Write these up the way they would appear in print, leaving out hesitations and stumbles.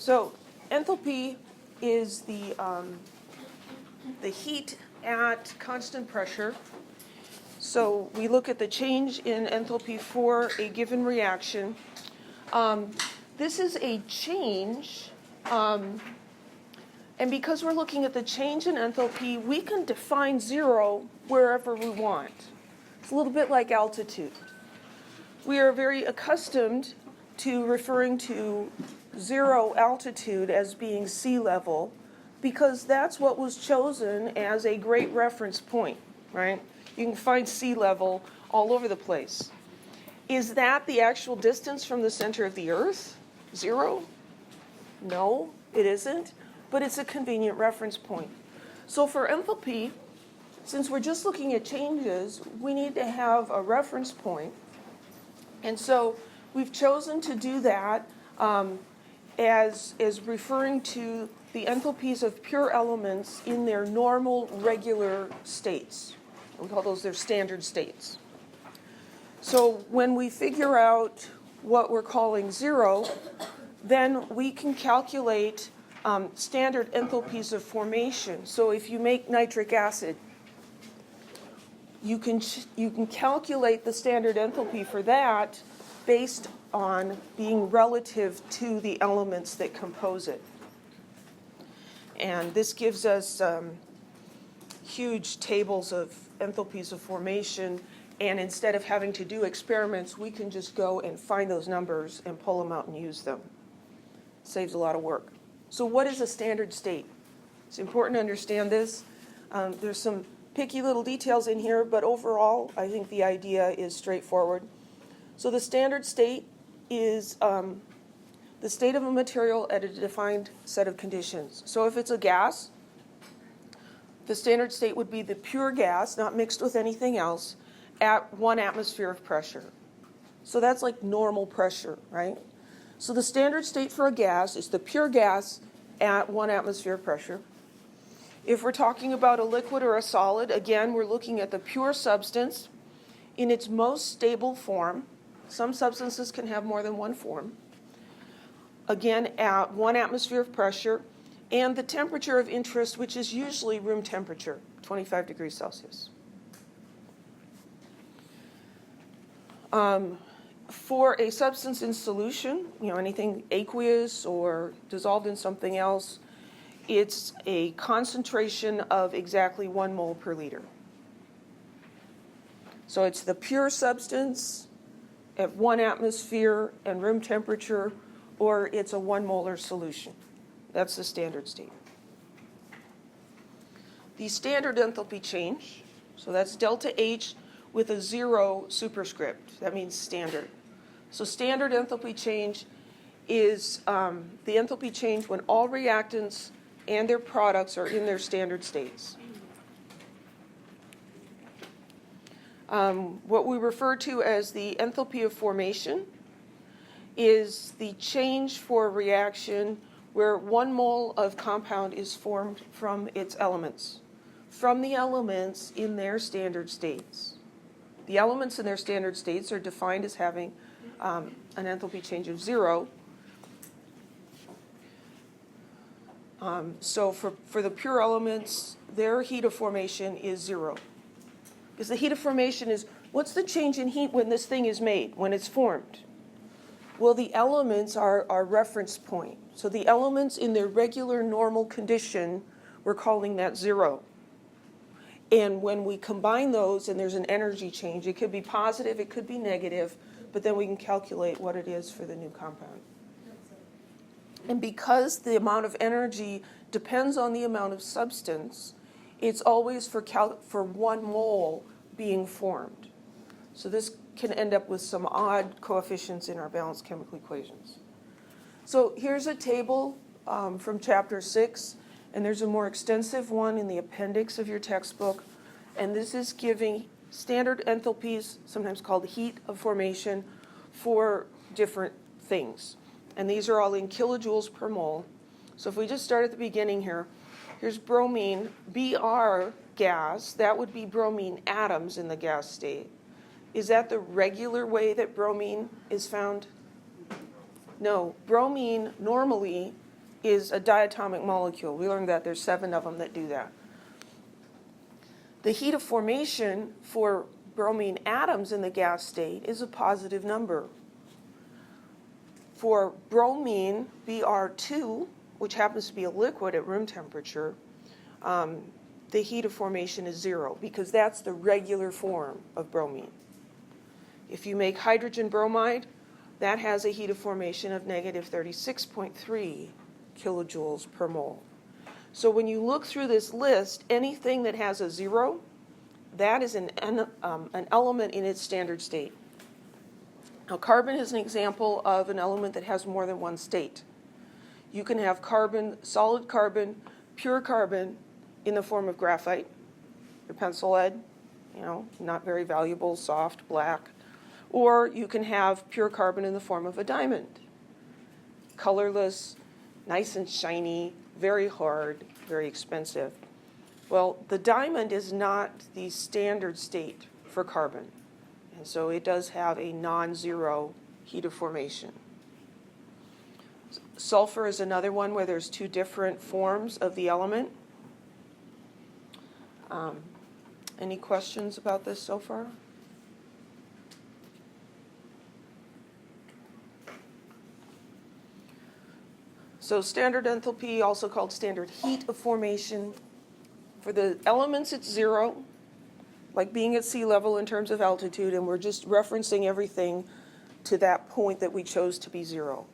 So enthalpy is the heat at constant pressure. So we look at the change in enthalpy for a given reaction. This is a change, and because we're looking at the change in enthalpy, we can define zero wherever we want. It's a little bit like altitude. We are very accustomed to referring to zero altitude as being sea level because that's what was chosen as a great reference point, right? You can find sea level all over the place. Is that the actual distance from the center of the Earth? Zero? No, it isn't, but it's a convenient reference point. So for enthalpy, since we're just looking at changes, we need to have a reference point. And so we've chosen to do that as referring to the enthalpies of pure elements in their normal, regular states. We call those their standard states. So when we figure out what we're calling zero, then we can calculate standard enthalpies of formation. So if you make nitric acid, you can calculate the standard enthalpy for that based on being relative to the elements that compose it. And this gives us huge tables of enthalpies of formation, and instead of having to do experiments, we can just go and find those numbers and pull them out and use them. Saves a lot of work. So what is a standard state? It's important to understand this. There's some picky little details in here, but overall, I think the idea is straightforward. So the standard state is the state of a material at a defined set of conditions. So if it's a gas, the standard state would be the pure gas, not mixed with anything else, at 1 atmosphere of pressure. So that's like normal pressure, right? So the standard state for a gas is the pure gas at 1 atmosphere of pressure. If we're talking about a liquid or a solid, again, we're looking at the pure substance in its most stable form. Some substances can have more than one form. Again, at 1 atmosphere of pressure, and the temperature of interest, which is usually room temperature, 25 degrees Celsius. For a substance in solution, anything aqueous or dissolved in something else, it's a concentration of exactly 1 mole per liter. So it's the pure substance at 1 atmosphere and room temperature, or it's a 1 molar solution. That's the standard state. The standard enthalpy change, so that's delta H with a 0 superscript. That means standard. So standard enthalpy change is the enthalpy change when all reactants and their products are in their standard states. What we refer to as the enthalpy of formation is the change for a reaction where 1 mole of compound is formed from its elements, from the elements in their standard states. The elements in their standard states are defined as having an enthalpy change of 0. So for the pure elements, their heat of formation is 0. Because the heat of formation is, what's the change in heat when this thing is made, when it's formed? Well, the elements are our reference point. So the elements in their regular normal condition, we're calling that 0. And when we combine those and there's an energy change, it could be positive, it could be negative, but then we can calculate what it is for the new compound. And because the amount of energy depends on the amount of substance, it's always for 1 mole being formed. So this can end up with some odd coefficients in our balanced chemical equations. So here's a table from chapter 6, and there's a more extensive one in the appendix of your textbook. And this is giving standard enthalpies, sometimes called heat of formation, for different things. And these are all in kilojoules per mole. So if we just start at the beginning here, here's bromine, Br gas, that would be bromine atoms in the gas state. Is that the regular way that bromine is found? No, bromine normally is a diatomic molecule. We learned that there's 7 of them that do that. The heat of formation for bromine atoms in the gas state is a positive number. For bromine, Br2, which happens to be a liquid at room temperature, the heat of formation is 0 because that's the regular form of bromine. If you make hydrogen bromide, that has a heat of formation of negative 36.3 kilojoules per mole. So when you look through this list, anything that has a 0, that is an element in its standard state. Now, carbon is an example of an element that has more than one state. You can have carbon, solid carbon, pure carbon in the form of graphite, your pencil lead, not very valuable, soft, black. Or you can have pure carbon in the form of a diamond, colorless, nice and shiny, very hard, very expensive. Well, the diamond is not the standard state for carbon, and so it does have a non-zero heat of formation. Sulfur is another one where there's 2 different forms of the element. Any questions about this so far? So standard enthalpy, also called standard heat of formation. For the elements, it's 0, like being at sea level in terms of altitude, and we're just referencing everything to that point that we chose to be 0.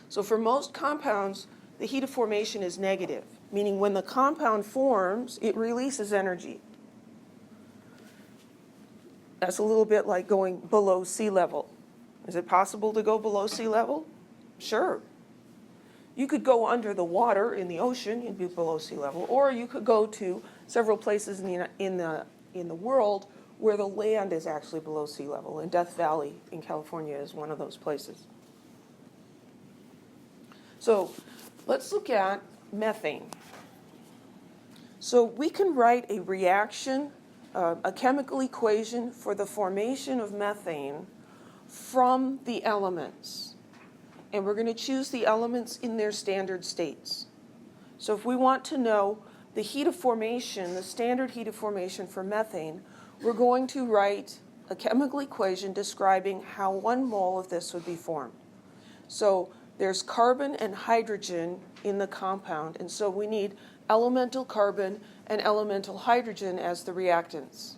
So for most compounds, the heat of formation is negative, meaning when the compound forms, it releases energy. That's a little bit like going below sea level. Is it possible to go below sea level? Sure. You could go under the water in the ocean, you'd be below sea level, or you could go to several places in the world where the land is actually below sea level. And Death Valley in California is one of those places. So let's look at methane. So we can write a reaction, a chemical equation for the formation of methane from the elements. And we're going to choose the elements in their standard states. So if we want to know the heat of formation, the standard heat of formation for methane, we're going to write a chemical equation describing how 1 mole of this would be formed. So there's carbon and hydrogen in the compound, and so we need elemental carbon and elemental hydrogen as the reactants.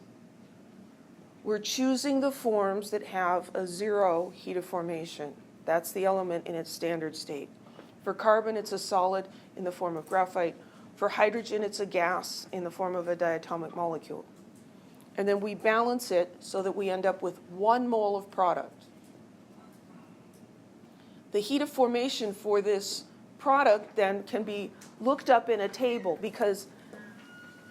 We're choosing the forms that have a 0 heat of formation. That's the element in its standard state. For carbon, it's a solid in the form of graphite. For hydrogen, it's a gas in the form of a diatomic molecule. And then we balance it so that we end up with 1 mole of product. The heat of formation for this product then can be looked up in a table because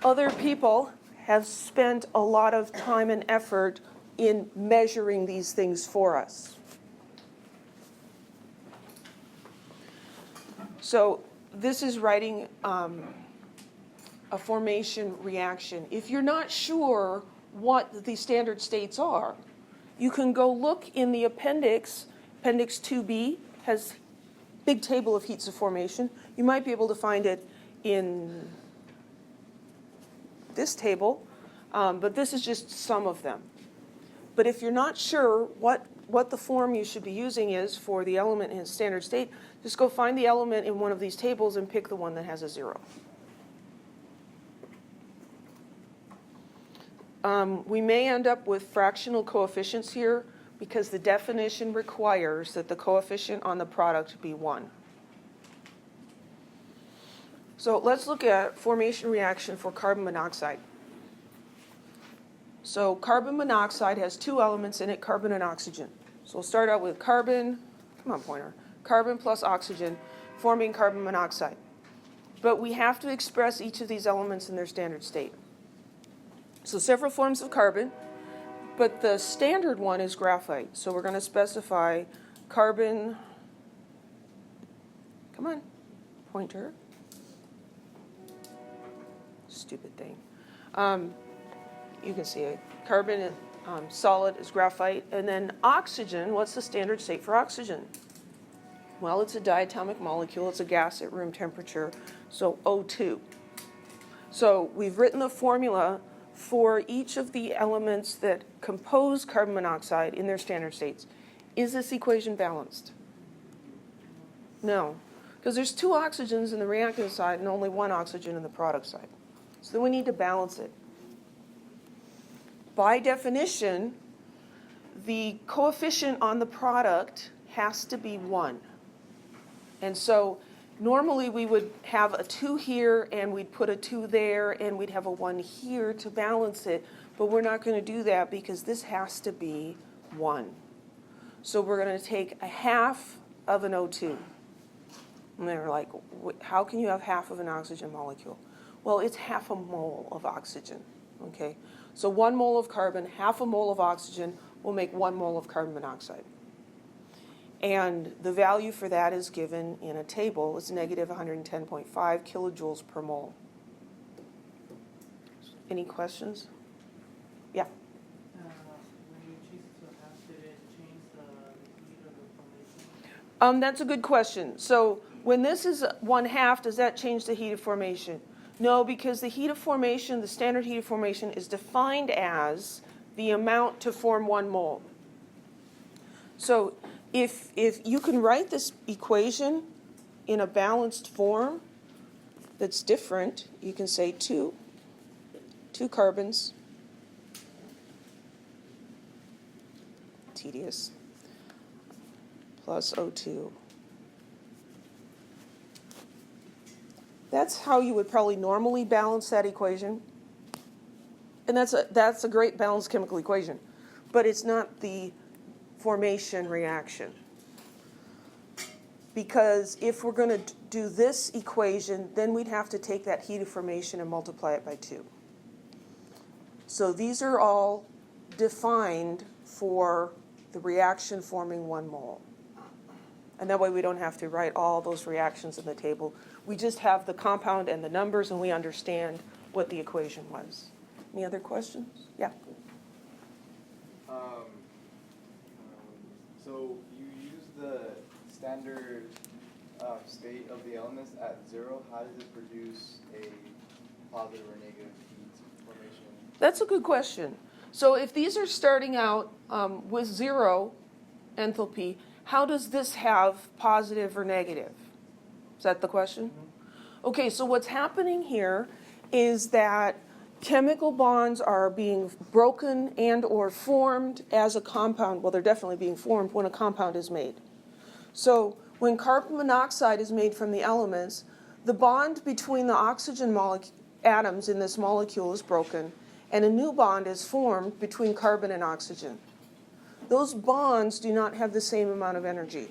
other people have spent a lot of time and effort in measuring these things for us. So this is writing a formation reaction. If you're not sure what the standard states are, you can go look in the appendix. Appendix 2B has a big table of heats of formation. You might be able to find it in this table, but this is just some of them. But if you're not sure what the form you should be using is for the element in its standard state, just go find the element in one of these tables and pick the one that has a 0. We may end up with fractional coefficients here because the definition requires that the coefficient on the product be 1. So let's look at formation reaction for carbon monoxide. So carbon monoxide has 2 elements in it, carbon and oxygen. So we'll start out with carbon, come on pointer, carbon plus oxygen forming carbon monoxide. But we have to express each of these elements in their standard state. So several forms of carbon, but the standard one is graphite. So we're going to specify carbon, come on, pointer, stupid thing. You can see it. Carbon solid is graphite. And then oxygen, what's the standard state for oxygen? Well, it's a diatomic molecule. It's a gas at room temperature, so O2. So we've written the formula for each of the elements that compose carbon monoxide in their standard states. Is this equation balanced? No, because there's 2 oxygens in the reactant side and only 1 oxygen in the product side. So then we need to balance it. By definition, the coefficient on the product has to be 1. And so normally we would have a 2 here and we'd put a 2 there and we'd have a 1 here to balance it, but we're not going to do that because this has to be 1. So we're going to take a half of an O2. And they're like, how can you have half of an oxygen molecule? Well, it's half a mole of oxygen, okay? So 1 mole of carbon, half a mole of oxygen will make 1 mole of carbon monoxide. And the value for that is given in a table. It's negative 110.5 kilojoules per mole. Any questions? Yeah. When you change it to a half, did it change the heat of the formation? That's a good question. So when this is 1/2, does that change the heat of formation? No, because the heat of formation, the standard heat of formation, is defined as the amount to form 1 mole. So if you can write this equation in a balanced form that's different, you can say 2 carbons, tedious, plus O2. That's how you would probably normally balance that equation. And that's a great balanced chemical equation. But it's not the formation reaction. Because if we're going to do this equation, then we'd have to take that heat of formation and multiply it by 2. So these are all defined for the reaction forming 1 mole. And that way we don't have to write all those reactions in the table. We just have the compound and the numbers, and we understand what the equation was. Any other questions? Yeah. So you use the standard state of the elements at 0. How does it produce a positive or negative heat formation? That's a good question. So if these are starting out with 0 enthalpy, how does this have positive or negative? Is that the question? Mm-hmm. Okay, so what's happening here is that chemical bonds are being broken and or formed as a compound. Well, they're definitely being formed when a compound is made. So when carbon monoxide is made from the elements, the bond between the oxygen atoms in this molecule is broken, and a new bond is formed between carbon and oxygen. Those bonds do not have the same amount of energy.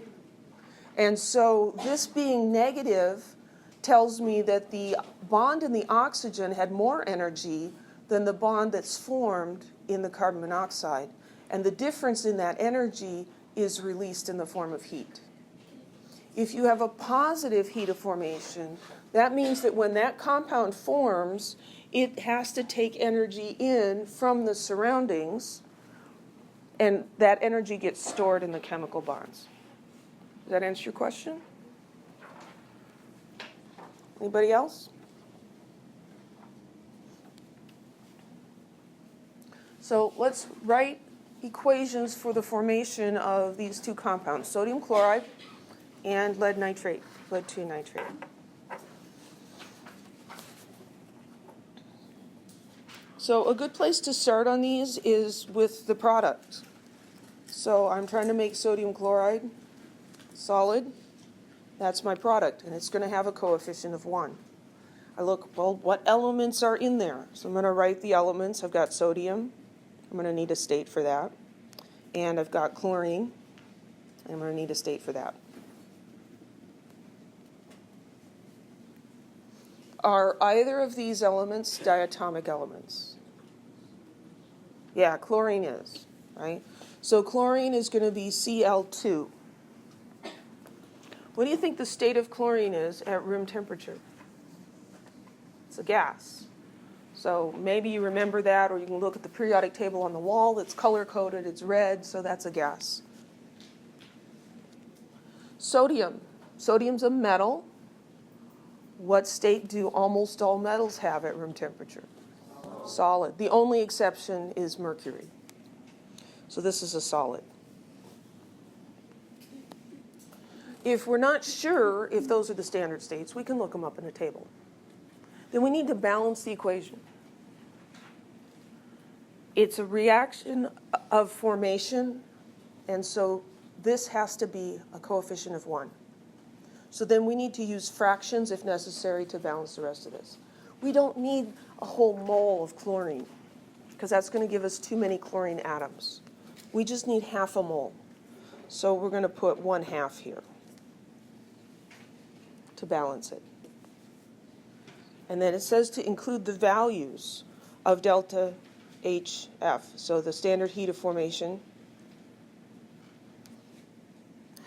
And so this being negative tells me that the bond in the oxygen had more energy than the bond that's formed in the carbon monoxide. And the difference in that energy is released in the form of heat. If you have a positive heat of formation, that means that when that compound forms, it has to take energy in from the surroundings, and that energy gets stored in the chemical bonds. Does that answer your question? Anybody else? So let's write equations for the formation of these 2 compounds, sodium chloride and lead nitrate, lead 2 nitrate. So a good place to start on these is with the product. So I'm trying to make sodium chloride solid. That's my product, and it's going to have a coefficient of 1. I look, well, what elements are in there? So I'm going to write the elements. I've got sodium. I'm going to need a state for that. And I've got chlorine. I'm going to need a state for that. Are either of these elements diatomic elements? Yeah, chlorine is, right? So chlorine is going to be Cl2. What do you think the state of chlorine is at room temperature? It's a gas. So maybe you remember that, or you can look at the periodic table on the wall. It's color-coded. It's red, so that's a gas. Sodium. Sodium's a metal. What state do almost all metals have at room temperature? Solid. The only exception is mercury. So this is a solid. If we're not sure if those are the standard states, we can look them up in a table. Then we need to balance the equation. It's a reaction of formation, and so this has to be a coefficient of 1. So then we need to use fractions if necessary to balance the rest of this. We don't need a whole mole of chlorine, because that's going to give us too many chlorine atoms. We just need half a mole. So we're going to put 1/2 here to balance it. And then it says to include the values of delta HF. So the standard heat of formation.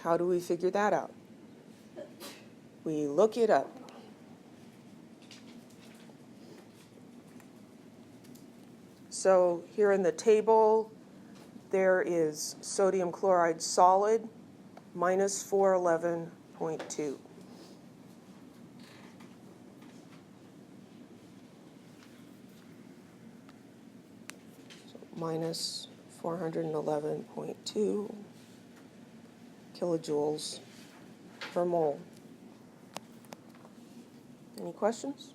How do we figure that out? We look it up. So here in the table, there is sodium chloride solid minus 411.2. Minus 411.2 kilojoules per mole. Any questions?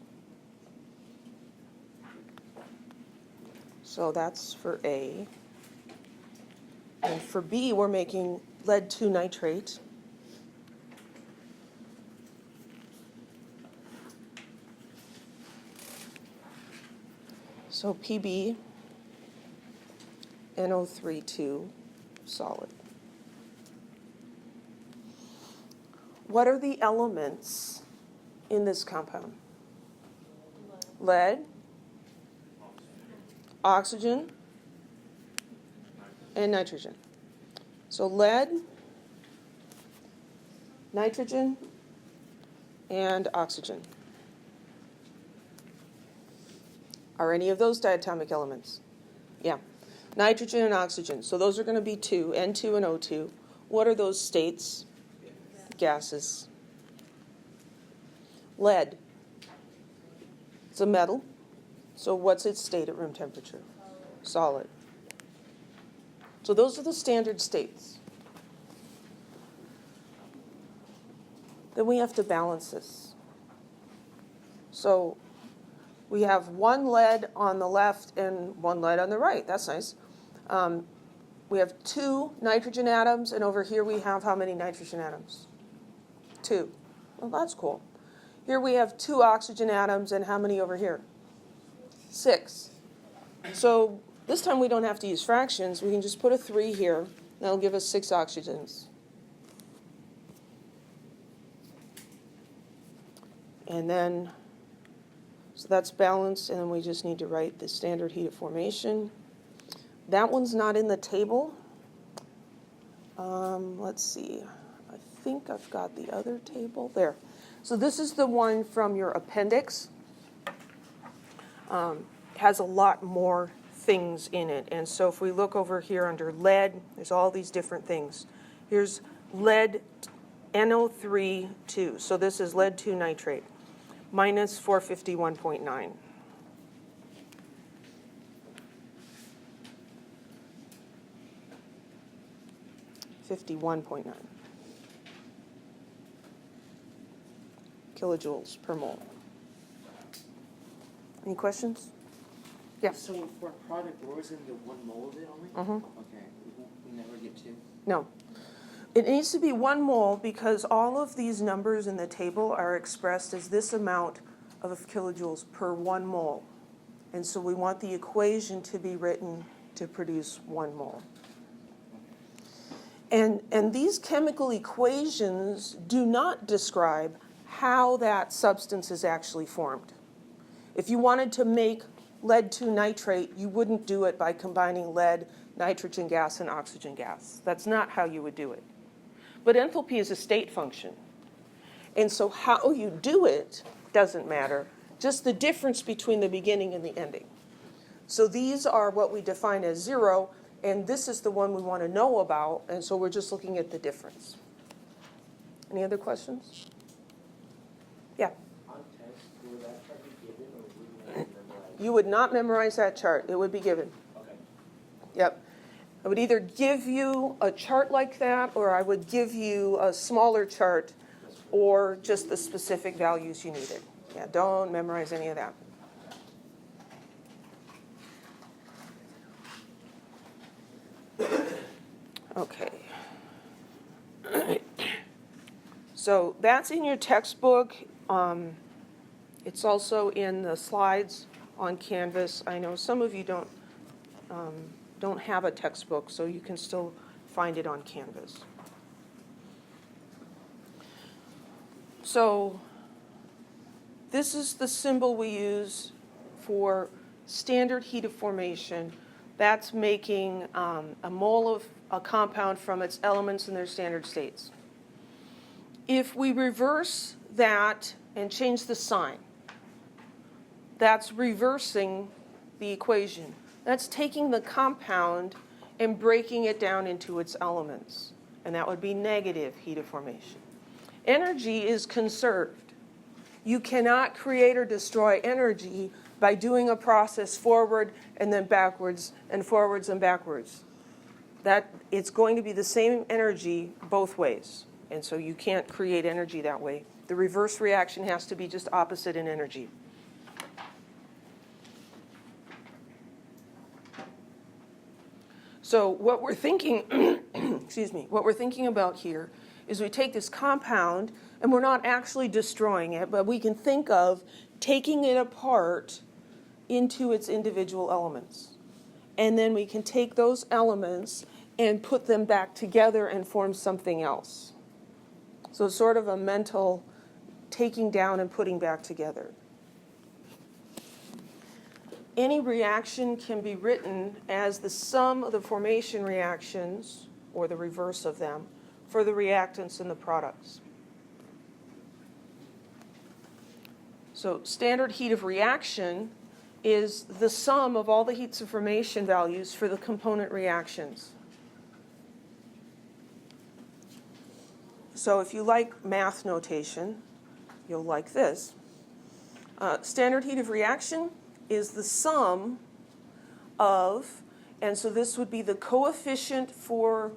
So that's for A. And for B, we're making lead 2 nitrate. So PB, NO3 solid. What are the elements in this compound? Lead, oxygen, and nitrogen. So lead, nitrogen, and oxygen. Are any of those diatomic elements? Yeah. Nitrogen and oxygen. So those are going to be 2, N2 and O2. What are those states? Gases. Lead. It's a metal. So what's its state at room temperature? Solid. So those are the standard states. Then we have to balance this. So we have 1 lead on the left and 1 lead on the right. That's nice. We have 2 nitrogen atoms, and over here we have how many nitrogen atoms? 2. Well, that's cool. Here we have 2 oxygen atoms, and how many over here? 6. So this time we don't have to use fractions. We can just put a 3 here. That'll give us 6 oxygens. And then, so that's balanced, and then we just need to write the standard heat of formation. That one's not in the table. Let's see. I think I've got the other table there. So this is the one from your appendix. Has a lot more things in it. And so if we look over here under lead, there's all these different things. Here's lead NO3 2. So this is lead 2 nitrate, minus 451.9. $51.9 kilojoules per mole. Any questions? Yeah. So for a product, we're always going to get 1 mole of it only? Mm-hmm. Okay. We never get 2? No. It needs to be 1 mole because all of these numbers in the table are expressed as this amount of kilojoules per 1 mole. And so we want the equation to be written to produce 1 mole. And these chemical equations do not describe how that substance is actually formed. If you wanted to make lead 2 nitrate, you wouldn't do it by combining lead, nitrogen gas, and oxygen gas. That's not how you would do it. But enthalpy is a state function. And so how you do it doesn't matter, just the difference between the beginning and the ending. So these are what we define as 0, and this is the one we want to know about, and so we're just looking at the difference. Any other questions? Yeah. On test, will that chart be given or would we have to memorize? You would not memorize that chart. It would be given. Okay. Yep. I would either give you a chart like that, or I would give you a smaller chart, or just the specific values you needed. Yeah, don't memorize any of that. Okay. So that's in your textbook. It's also in the slides on Canvas. I know some of you don't have a textbook, so you can still find it on Canvas. So this is the symbol we use for standard heat of formation. That's making a mole of a compound from its elements in their standard states. If we reverse that and change the sign, that's reversing the equation. That's taking the compound and breaking it down into its elements. And that would be negative heat of formation. Energy is conserved. You cannot create or destroy energy by doing a process forward and then backwards and forwards and backwards. That it's going to be the same energy both ways. And so you can't create energy that way. The reverse reaction has to be just opposite in energy. So what we're thinking, what we're thinking about here is we take this compound and we're not actually destroying it, but we can think of taking it apart into its individual elements. And then we can take those elements and put them back together and form something else. So it's sort of a mental taking down and putting back together. Any reaction can be written as the sum of the formation reactions, or the reverse of them, for the reactants and the products. So standard heat of reaction is the sum of all the heats of formation values for the component reactions. So if you like math notation, you'll like this. Standard heat of reaction is the sum of, and so this would be the coefficient for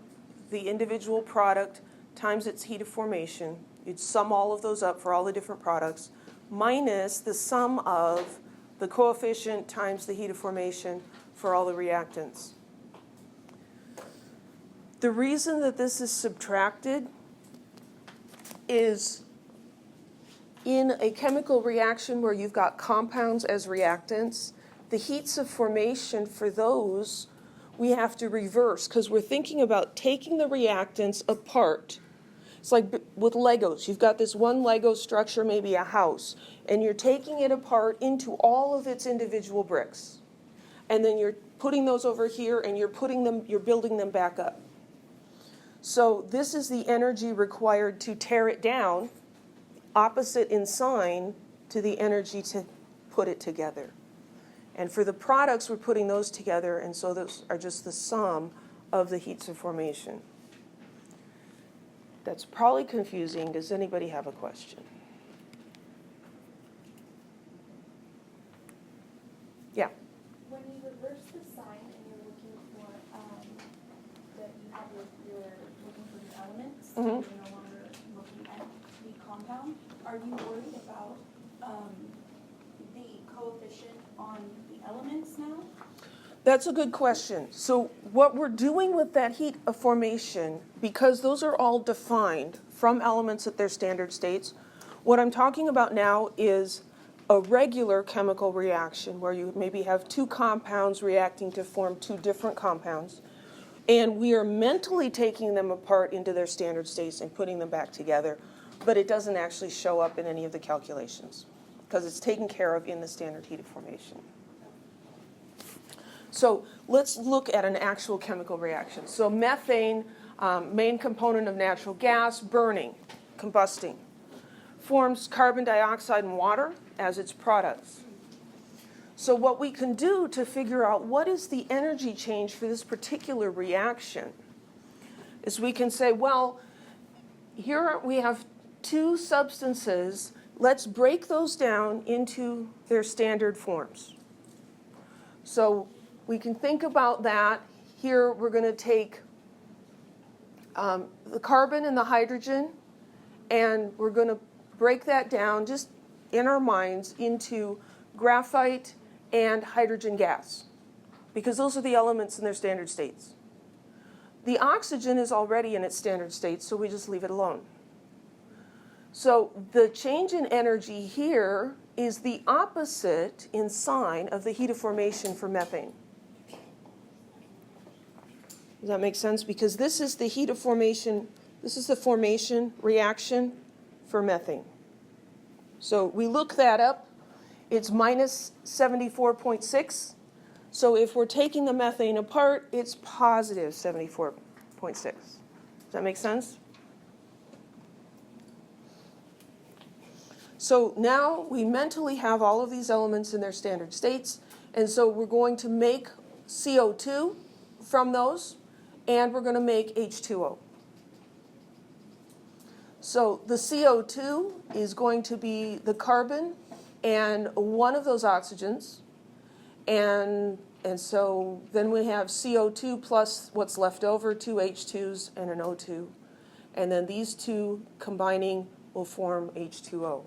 the individual product times its heat of formation. You'd sum all of those up for all the different products, minus the sum of the coefficient times the heat of formation for all the reactants. The reason that this is subtracted is in a chemical reaction where you've got compounds as reactants, the heats of formation for those we have to reverse because we're thinking about taking the reactants apart. It's like with Legos. You've got this one Lego structure, maybe a house, and you're taking it apart into all of its individual bricks. And then you're putting those over here and you're building them back up. So this is the energy required to tear it down, opposite in sign to the energy to put it together. And for the products, we're putting those together, and so those are just the sum of the heats of formation. That's probably confusing. Does anybody have a question? Yeah. When you reverse the sign and you're looking for that you have you're looking for the elements, Mhm. you're no longer looking at the compound. Are you worried about the coefficient on the elements now? That's a good question. So what we're doing with that heat of formation, because those are all defined from elements at their standard states, what I'm talking about now is a regular chemical reaction where you maybe have two compounds reacting to form two different compounds, and we are mentally taking them apart into their standard states and putting them back together, but it doesn't actually show up in any of the calculations because it's taken care of in the standard heat of formation. So let's look at an actual chemical reaction. So methane, main component of natural gas, burning, combusting, forms carbon dioxide and water as its products. So what we can do to figure out what is the energy change for this particular reaction is we can say, well, here we have two substances. Let's break those down into their standard forms. So we can think about that. Here we're going to take the carbon and the hydrogen, and we're going to break that down just in our minds into graphite and hydrogen gas, because those are the elements in their standard states. The oxygen is already in its standard state, so we just leave it alone. So the change in energy here is the opposite in sign of the heat of formation for methane. Does that make sense? Because this is the heat of formation, this is the formation reaction for methane. So we look that up. It's minus 74.6. So if we're taking the methane apart, it's positive 74.6. Does that make sense? So now we mentally have all of these elements in their standard states, and so we're going to make CO2 from those, and we're going to make H2O. So the CO2 is going to be the carbon and one of those oxygens, and so then we have CO2 plus what's left over, two H2s and an O2, and then these two combining will form H2O.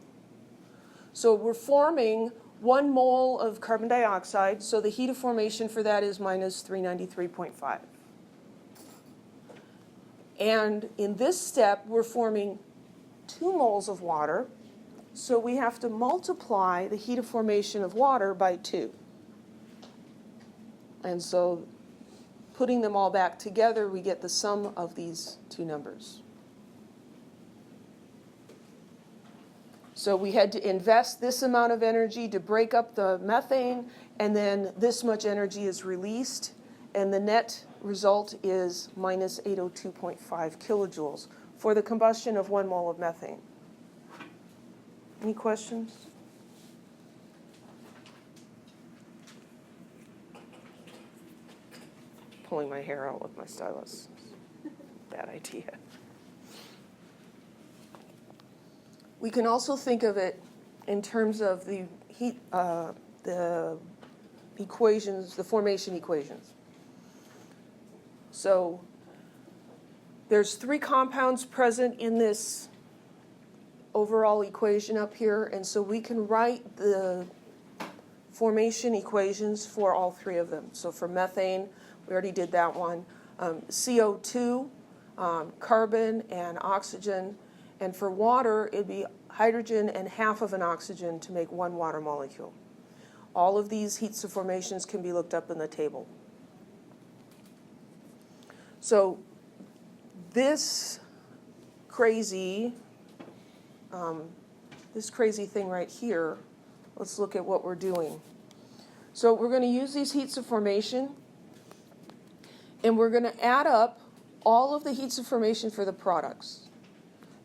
So we're forming 1 mole of carbon dioxide, so the heat of formation for that is minus 393.5. And in this step, we're forming 2 moles of water, so we have to multiply the heat of formation of water by 2. And so putting them all back together, we get the sum of these two numbers. So we had to invest this amount of energy to break up the methane, and then this much energy is released, and the net result is minus 802.5 kilojoules for the combustion of 1 mole of methane. Any questions? Pulling my hair out with my stylus. Bad idea. We can also think of it in terms of the heat, the equations, the formation equations. So there's 3 compounds present in this overall equation up here, and so we can write the formation equations for all 3 of them. So for methane, we already did that one. CO2, carbon, and oxygen. And for water, it'd be hydrogen and half of an oxygen to make 1 water molecule. All of these heats of formations can be looked up in the table. So this crazy thing right here, let's look at what we're doing. So we're going to use these heats of formation, and we're going to add up all of the heats of formation for the products.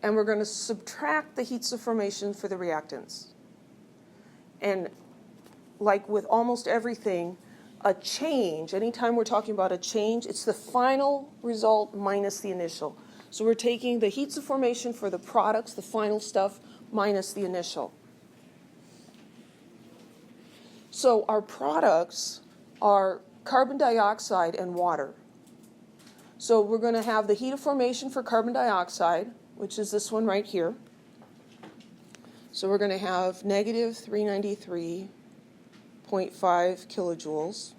And we're going to subtract the heats of formation for the reactants. And like with almost everything, a change, anytime we're talking about a change, it's the final result minus the initial. So we're taking the heats of formation for the products, the final stuff, minus the initial. So our products are carbon dioxide and water. So we're going to have the heat of formation for carbon dioxide, which is this one right here. So we're going to have negative 393.5 kilojoules.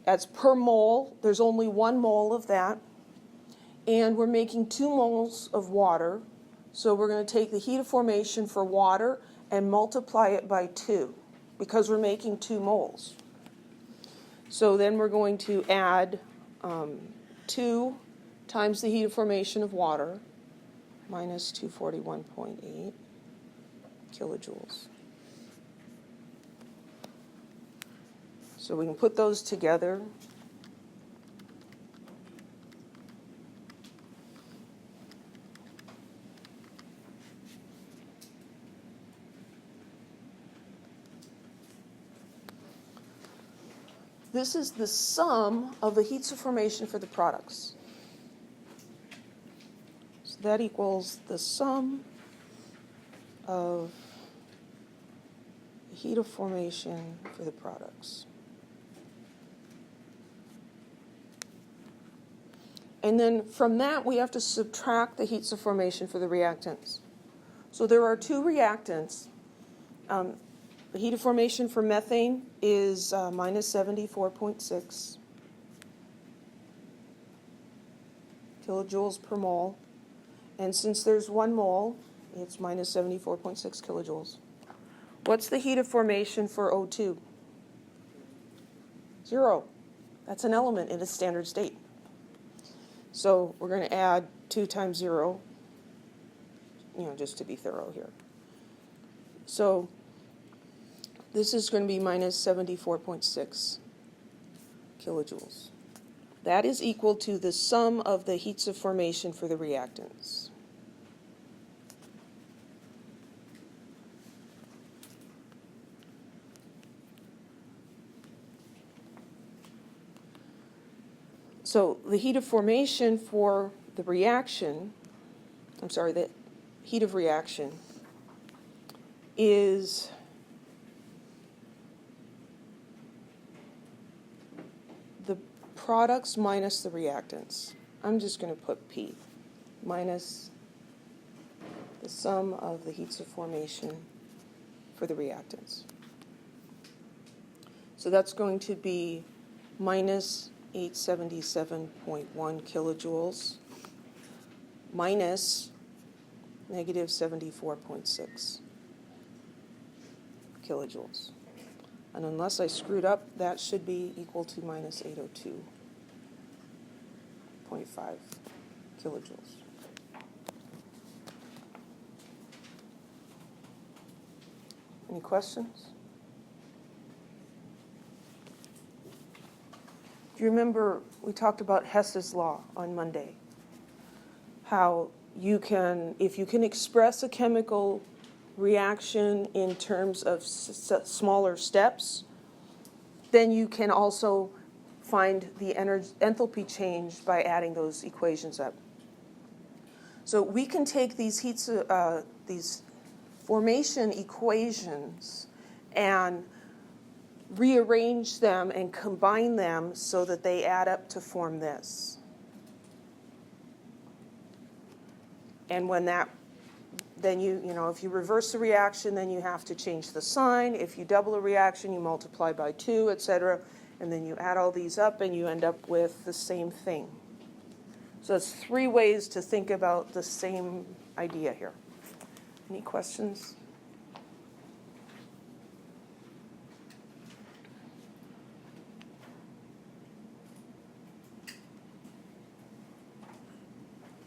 That's per mole. There's only 1 mole of that. And we're making 2 moles of water. So we're going to take the heat of formation for water and multiply it by 2, because we're making 2 moles. So then we're going to add 2 times the heat of formation of water, minus 241.8 kilojoules. So we can put those together. This is the sum of the heats of formation for the products. that equals the sum of the heat of formation for the products. And then from that, we have to subtract the heats of formation for the reactants. So there are two reactants. The heat of formation for methane is minus 74.6 kilojoules per mole. And since there's 1 mole, it's minus 74.6 kilojoules. What's the heat of formation for O2? 0. That's an element in its standard state. So we're going to add 2 times 0, just to be thorough here. So this is going to be minus 74.6 kilojoules. That is equal to the sum of the heats of formation for the reactants. So the heat of formation for the reaction, the heat of reaction is the products minus the reactants. I'm just going to put P, minus the sum of the heats of formation for the reactants. So that's going to be minus 877.1 kilojoules minus negative 74.6 kilojoules. And unless I screwed up, that should be equal to minus 802.5 kilojoules. Any questions? Do you remember we talked about Hess's law on Monday? How you can, if you can express a chemical reaction in terms of smaller steps, then you can also find the enthalpy change by adding those equations up. So we can take these these formation equations and rearrange them and combine them so that they add up to form this. And when that, then if you reverse the reaction, then you have to change the sign. If you double a reaction, you multiply by 2, etc. And then you add all these up and you end up with the same thing. So that's 3 ways to think about the same idea here. Any questions?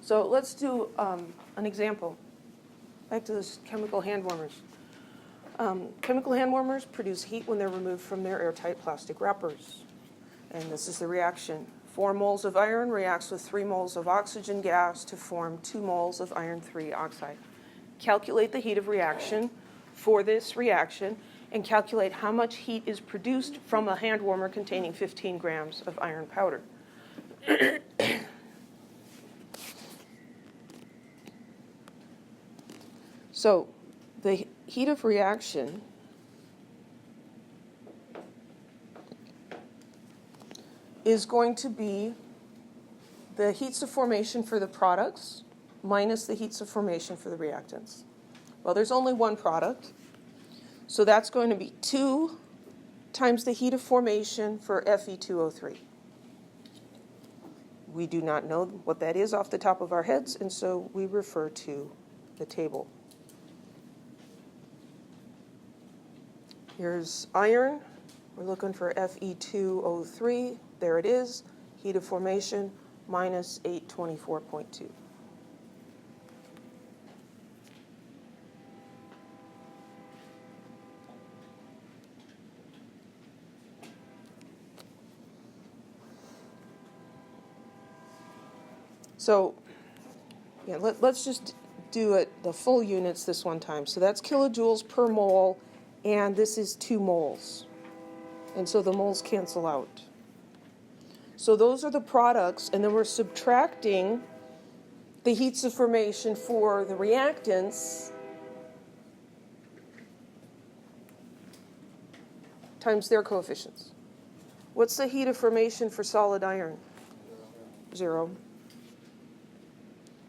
So let's do an example. Back to this chemical hand warmers. Chemical hand warmers produce heat when they're removed from their airtight plastic wrappers. And this is the reaction. 4 moles of iron reacts with 3 moles of oxygen gas to form 2 moles of iron 3 oxide. Calculate the heat of reaction for this reaction and calculate how much heat is produced from a hand warmer containing 15 grams of iron powder. So the heat of reaction is going to be the heats of formation for the products minus the heats of formation for the reactants. Well, there's only one product, so that's going to be 2 times the heat of formation for Fe2O3. We do not know what that is off the top of our heads, and so we refer to the table. Here's iron. We're looking for Fe2O3. There it is. Heat of formation minus 824.2. So, let's just do it the full units this one time. So that's kilojoules per mole, and this is 2 moles. And so the moles cancel out. So those are the products, and then we're subtracting the heats of formation for the reactants times their coefficients. What's the heat of formation for solid iron? 0.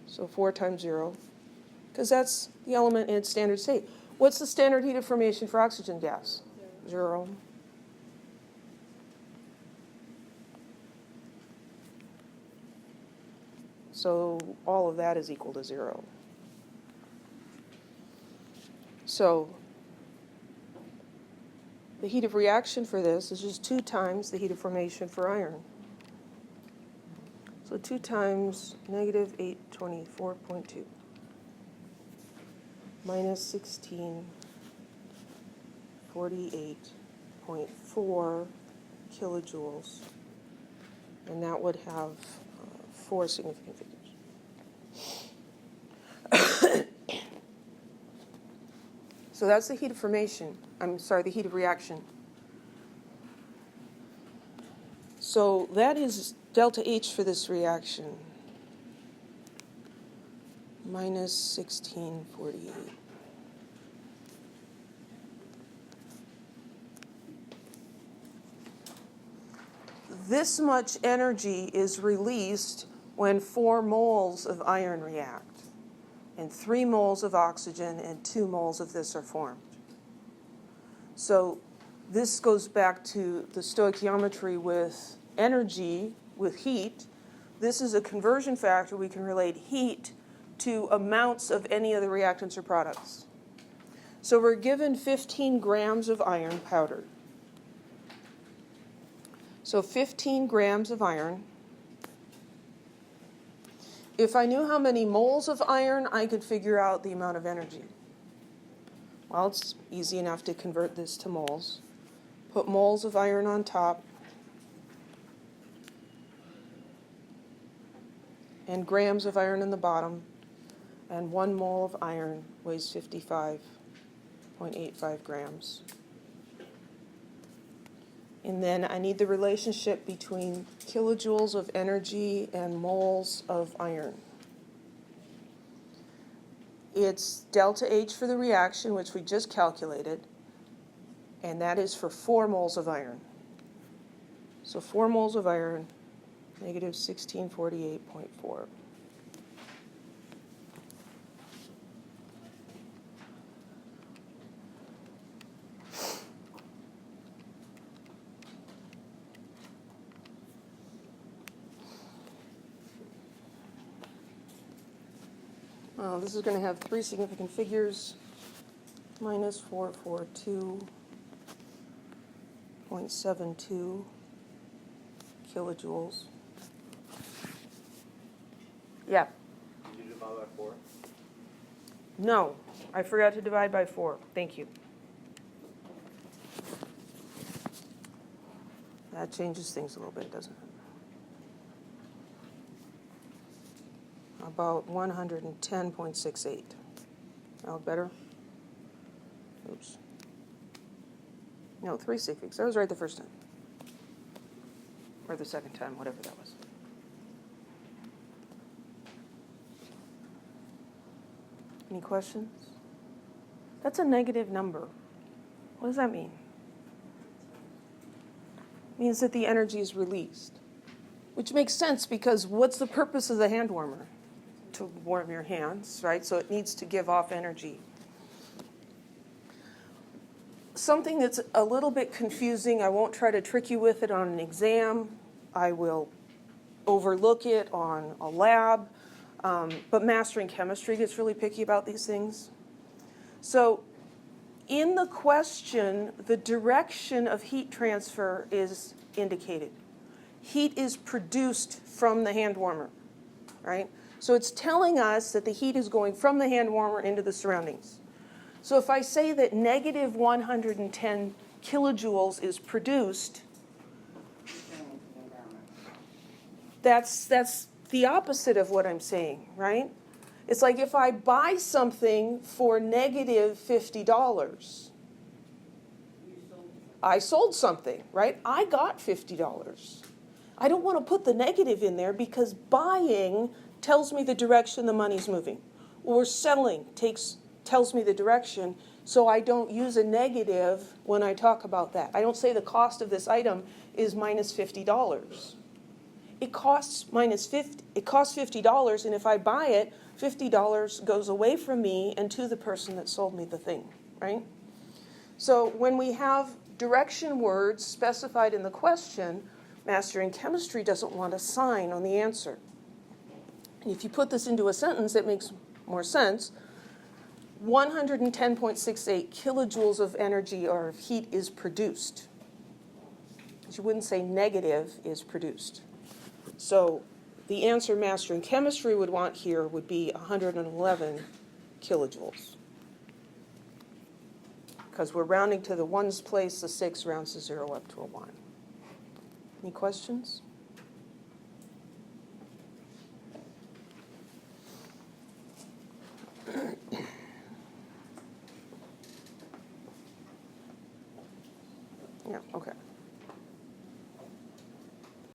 So 4 times 0, because that's the element in its standard state. What's the standard heat of formation for oxygen gas? 0. So all of that is equal to 0. So the heat of reaction for this is just 2 times the heat of formation for iron. So 2 times negative 824.2 minus 1648.4 kilojoules. And that would have 4 significant figures. So that's the heat of formation. The heat of reaction. So that is delta H for this reaction. Minus 1648. This much energy is released when 4 moles of iron react, and 3 moles of oxygen and 2 moles of this are formed. So this goes back to the stoichiometry with energy, with heat. This is a conversion factor. We can relate heat to amounts of any of the reactants or products. So we're given 15 grams of iron powdered. So 15 grams of iron. If I knew how many moles of iron, I could figure out the amount of energy. Well, it's easy enough to convert this to moles. Put moles of iron on top and grams of iron in the bottom, and 1 mole of iron weighs 55.85 grams. And then I need the relationship between kilojoules of energy and moles of iron. It's delta H for the reaction, which we just calculated, and that is for 4 moles of iron. So 4 moles of iron, negative 1648.4. This is going to have 3 significant figures, minus 442.72 kilojoules. Yeah. Did you divide by 4? No, I forgot to divide by 4. Thank you. That changes things a little bit, doesn't it? About 110.68. That look better? Oops. No, 3 sig figs. I was right the first time. Or the second time, whatever that was. Any questions? That's a negative number. What does that mean? It means that the energy is released. Which makes sense, because what's the purpose of the hand warmer? To warm your hands, right? So it needs to give off energy. Something that's a little bit confusing, I won't try to trick you with it on an exam. I will overlook it on a lab. But mastering chemistry gets really picky about these things. So in the question, the direction of heat transfer is indicated. Heat is produced from the hand warmer, right? So it's telling us that the heat is going from the hand warmer into the surroundings. So if I say that negative 110 kilojoules is produced, that's the opposite of what I'm saying, right? It's like if I buy something for negative $50, I sold something, right? I got $50. I don't want to put the negative in there, because buying tells me the direction the money's moving. Or selling tells me the direction, so I don't use a negative when I talk about that. I don't say the cost of this item is minus $50. It costs $50, and if I buy it, $50 goes away from me and to the person that sold me the thing, right? So when we have direction words specified in the question, Master in Chemistry doesn't want a sign on the answer. And if you put this into a sentence, it makes more sense. 110.68 kilojoules of energy or of heat is produced. You wouldn't say negative is produced. So the answer Master in Chemistry would want here would be 111 kilojoules. Because we're rounding to the ones place, the 6 rounds to 0 up to a 1. Any questions? Yeah, okay.